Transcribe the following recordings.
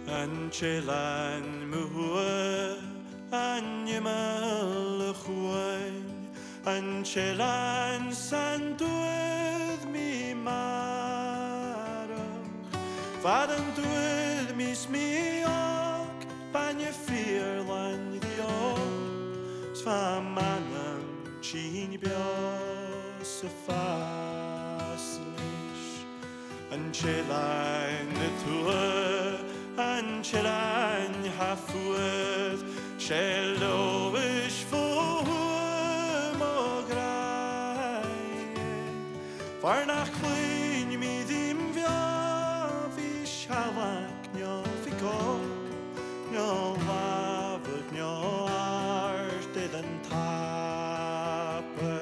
Anchelan muhua anyemal chuain Anchelan santued mi marach Vadantued mis mi ok Banye fearlan diog Svamanam chin bios faslish Anchelan tua Anchelan hafued Shelovish fuhum ograye Varnach clean mi dim viavish halak nyo fikok Nyo lavuk nyo arte den tape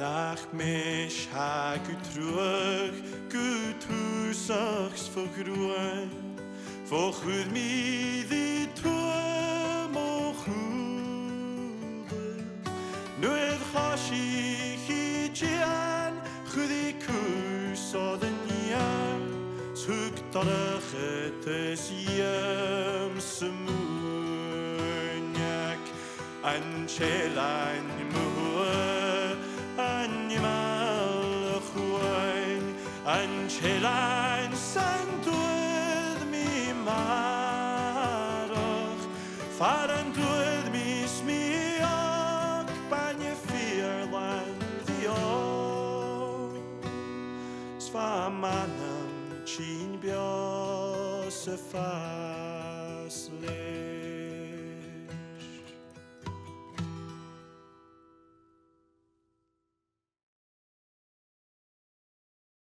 Nach mich ha gutruach gutusachs vergruan Vochud mi di tua mochude Nued chashi chijian chudi kus den niar Zug darach etes yam semunyak Anchelan muhua Animal chuain Anchelan santued mi marach Farantued mis mi ok Banye fearlan diog Svamanam chin bios fasle